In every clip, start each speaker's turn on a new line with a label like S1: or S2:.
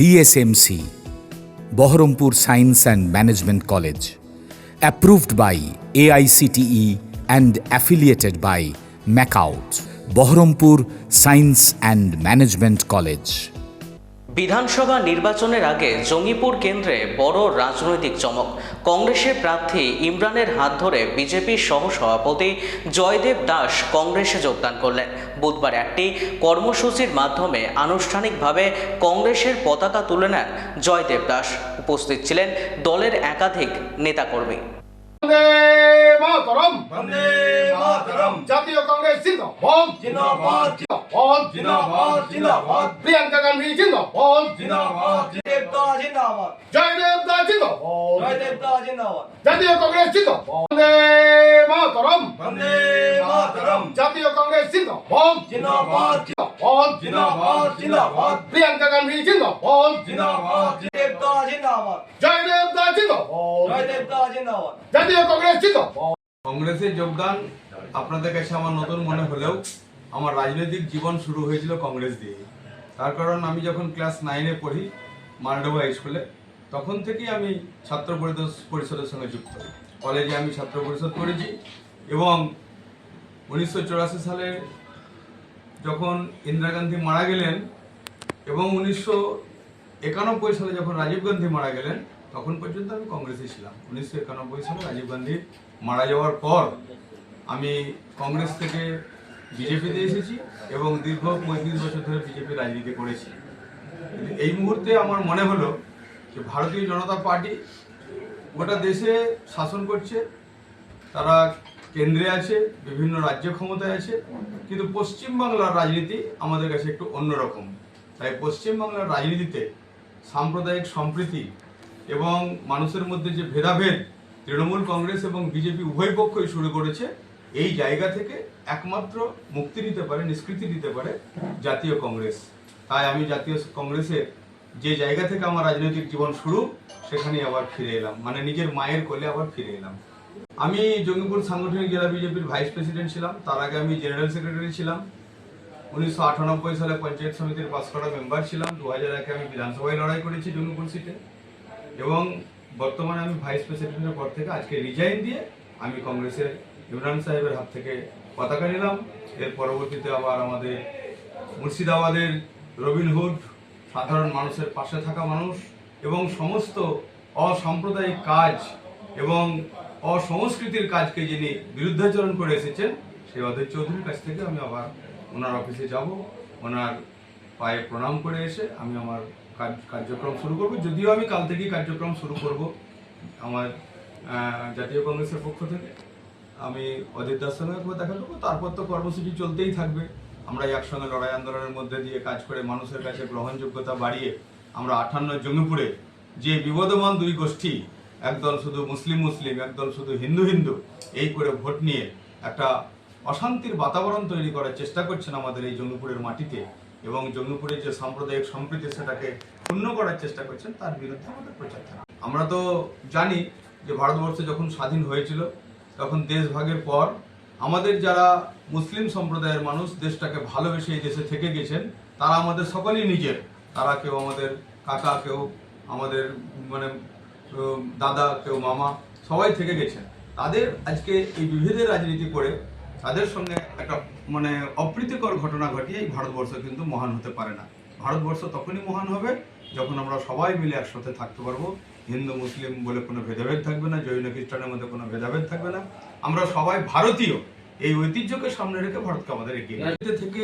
S1: BSMC, Baharampur Science and Management College, approved by AICTE and affiliated by MACAUT, Baharampur Science and Management College.
S2: বিধানসভা নির্বাচনের আগে জঙ্গিপুর কেন্দ্রে বড় রাজনৈতিক চমক। কংগ্রেসের প্রার্থী ইমরানের হাত ধরে বিজেপির সহসভাপতি জয়দেব দাস কংগ্রেসে যোগদান করলেন। বুধবার একটি কর্মসূচির মাধ্যমে আনুষ্ঠানিকভাবে কংগ্রেসের পতাকা তুলে নেন জয়দেব দাস। উপস্থিত ছিলেন দলের একাধিক নেতাকর্মী।
S3: জাতীয় কংগ্রেস জিন্দাবাদ জিন্দাবাদ জিন্দাবাদ জিন্দাবাদ জিন্দাবাদ প্রিয়াঙ্কা গান্ধী জিন্দাবাদ জিন্দাবাদ জিন্দাবাদ জয়দেব দা জিন্দাবাদ জয়দেব দা জিন্দাবাদ জাতীয় কংগ্রেস জিন্দাবাদ বন্দে মাতরম বন্দে মাতরম জাতীয় কংগ্রেস জিন্দাবাদ জিন্দাবাদ জিন্দাবাদ জিন্দাবাদ জিন্দাবাদ প্রিয়াঙ্কা গান্ধী জিন্দাবাদ জিন্দাবাদ জয়দেব দা জিন্দাবাদ জয়দেব দা জিন্দাবাদ জয়দেব দা জিন্দাবাদ জাতীয় কংগ্রেস জিন্দাবাদ।
S4: কংগ্রেসে যোগদান আপনাদের কাছে আমার নতুন মনে হলেও আমার রাজনৈতিক জীবন শুরু হয়েছিল কংগ্রেস দিয়ে। তার কারণ আমি যখন ক্লাস 9-এ পড়ি মালডোবা স্কুলে, তখন থেকেই আমি ছাত্র পরিষদের সঙ্গে যুক্ত। কলেজে আমি ছাত্র পরিষদ করেছি এবং 1984 সালে যখন ইন্দিরা গান্ধী মারা গেলেন এবং 1991 সালে যখন রাজীব গান্ধী মারা গেলেন তখন পর্যন্ত আমি কংগ্রেসে ছিলাম। 1991 সালে রাজীব গান্ধী মারা যাওয়ার পর আমি কংগ্রেস থেকে বিজেপিতে এসেছি এবং দীর্ঘ 35 বছর ধরে বিজেপি রাজনীতি করেছি। এই মুহূর্তে আমার মনে হলো যে ভারতীয় জনতা পার্টি গোটা দেশে শাসন করছে, তারা কেন্দ্রে আছে, বিভিন্ন রাজ্য ক্ষমতায় আছে, কিন্তু পশ্চিমবাংলার রাজনীতি আমাদের কাছে একটু অন্যরকম। তাই পশ্চিমবাংলার রাজনীতিতে সাম্প্রদায়িক সম্প্রীতি এবং মানুষের মধ্যে যে ভেদাভেদ তৃণমূল কংগ্রেস এবং বিজেপি উভয় পক্ষই শুরু করেছে, এই জায়গা থেকে একমাত্র মুক্তি দিতে পারে, নিষ্কৃতি দিতে পারে জাতীয় কংগ্রেস। তাই আমি জাতীয় কংগ্রেসের যে জায়গা থেকে আমার রাজনৈতিক জীবন শুরু, সেখানেই আবার ফিরে এলাম, মানে নিজের মায়ের কোলে আবার ফিরে এলাম। আমি জঙ্গিপুর সাংগঠনিক জেলা বিজেপির ভাইস প্রেসিডেন্ট ছিলাম, তার আগে আমি জেনারেল সেক্রেটারি ছিলাম। 1998 সালে পঞ্চায়েত সমিতির পাস করা মেম্বার ছিলাম। 2001-এ আমি বিধানসভায় লড়াই করেছি জঙ্গিপুর সিটে এবং বর্তমানে আমি ভাইস প্রেসিডেন্টের পর থেকে আজকে রিজাইন দিয়ে আমি কংগ্রেসের ইমরান সাহেবের হাত থেকে পতাকা নিলাম। এর পরবর্তীতে আবার আমাদের মুর্শিদাবাদের রবিনহুড, সাধারণ মানুষের পাশে থাকা মানুষ এবং সমস্ত অসাম্প্রদায়িক কাজ এবং অসংস্কৃতির কাজকে যিনি বিরুদ্ধাচরণ করে এসেছেন, সেই অধীর চৌধুরীর কাছ থেকে আমি আবার ওনার অফিসে যাব, ওনার পায়ে প্রণাম করে এসে আমি আমার কার্যক্রম শুরু করব। যদিও আমি কাল থেকেই কার্যক্রম শুরু করব আমার জাতীয় কংগ্রেসের পক্ষ থেকে। আমি অজিত দাস সঙ্গে দেখা করবো, তারপর তো কর্মসূচি চলতেই থাকবে। আমরা একসঙ্গে লড়াই আন্দোলনের মধ্যে দিয়ে কাজ করে মানুষের কাছে গ্রহণযোগ্যতা বাড়িয়ে আমরা 58 জঙ্গিপুরে যে বিবদমান দুই গোষ্ঠী, একদল শুধু মুসলিম, একদল শুধু হিন্দু, এই করে ভোট নিয়ে একটা অশান্তির বাতাবরণ তৈরি করার চেষ্টা করছেন আমাদের এই জঙ্গিপুরের মাটিতে এবং জঙ্গিপুরের যে সাম্প্রদায়িক সম্প্রীতি সেটাকে ক্ষুণ্ণ করার চেষ্টা করছেন, তার বিরুদ্ধে আমাদের প্রচার থাকবে। আমরা তো জানি যে ভারতবর্ষ যখন স্বাধীন হয়েছিল তখন দেশ ভাগের পর আমাদের যারা মুসলিম সম্প্রদায়ের মানুষ দেশটাকে ভালোবেসে এই দেশে থেকে গেছেন, তারা আমাদের সকলেই নিজের। তারা কেউ আমাদের কাকা, কেউ আমাদের মানে দাদা, কেউ মামা, সবাই থেকে গেছেন। তাদের আজকে এই বিভেদের রাজনীতি করে তাদের সঙ্গে একটা মানে অপ্রীতিকর ঘটনা ঘটিয়ে এই ভারতবর্ষ কিন্তু মহান হতে পারে না। ভারতবর্ষ তখনই মহান হবে যখন আমরা সবাই মিলে একসাথে থাকতে পারবো। হিন্দু মুসলিম বলে কোনো ভেদাভেদ থাকবে না, জৈন খ্রিস্টানের মধ্যে কোনো ভেদাভেদ থাকবে না। আমরা সবাই ভারতীয়, এই ঐতিহ্যকে সামনে রেখে ভারতকে আমাদের এগিয়ে নিতে থেকে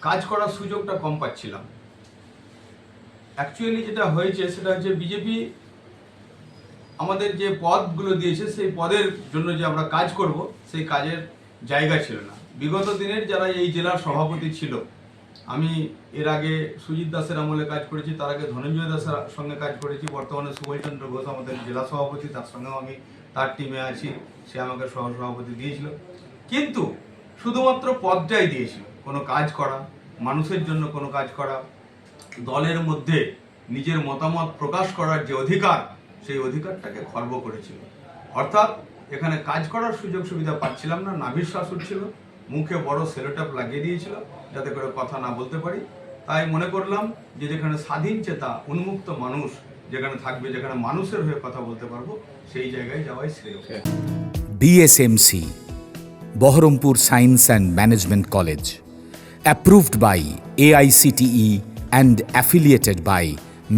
S4: কাজ করার সুযোগটা কম পাচ্ছিলাম। অ্যাকচুয়ালি যেটা হয়েছে সেটা হচ্ছে বিজেপি আমাদের যে পদগুলো দিয়েছে সেই পদের জন্য যে আমরা কাজ করব সেই কাজের জায়গা ছিল না। বিগত দিনের যারা এই জেলার সভাপতি ছিল, আমি এর আগে সুজিত দাসের আমলে কাজ করেছি, তার আগে ধনঞ্জয় দাসের সঙ্গে কাজ করেছি, বর্তমানে সুভাষচন্দ্র ঘোষ আমাদের জেলা সভাপতি, তার সঙ্গেও আমি তার টিমে আছি, সে আমাকে সহসভাপতি দিয়েছিল। কিন্তু শুধুমাত্র পদটাই দিয়েছিল, কোনো কাজ করা, মানুষের জন্য কোনো কাজ করা, দলের মধ্যে নিজের মতামত প্রকাশ করার যে অধিকার, সেই অধিকারটাকে খর্ব করেছিল। অর্থাৎ এখানে কাজ করার সুযোগ সুবিধা পাচ্ছিলাম না। নাভিশ্বাস ছিল, মুখে বড় সেলোটেপ লাগিয়ে দিয়েছিল যাতে করে কথা না বলতে পারি। তাই মনে করলাম যে যেখানে স্বাধীন চেতা উন্মুক্ত মানুষ যেখানে থাকবে, যেখানে মানুষের হয়ে কথা বলতে পারবো, সেই জায়গায় যাওয়াই শ্রেয়।
S1: BSMC, Baharampur Science and Management College, approved by AICTE and affiliated by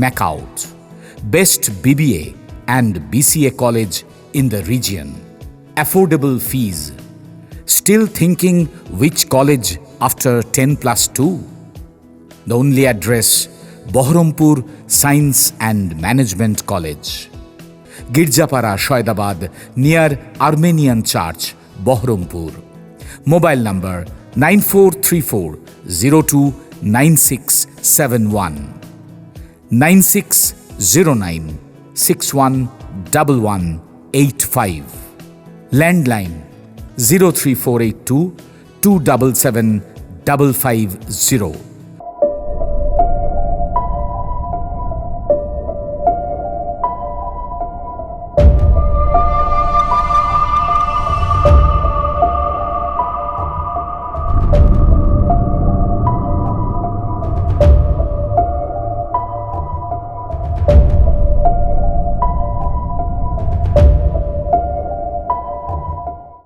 S1: MACOUT, best BBA and BCA college in the region, affordable fees. Still thinking which college after 10+2? The only address, Baharampur Science and Management College, Girjapara, Shoydabad, near Armenian Church, Baharampur. Mobile number 9434029671, 9609611185. Landline 03482 277 550.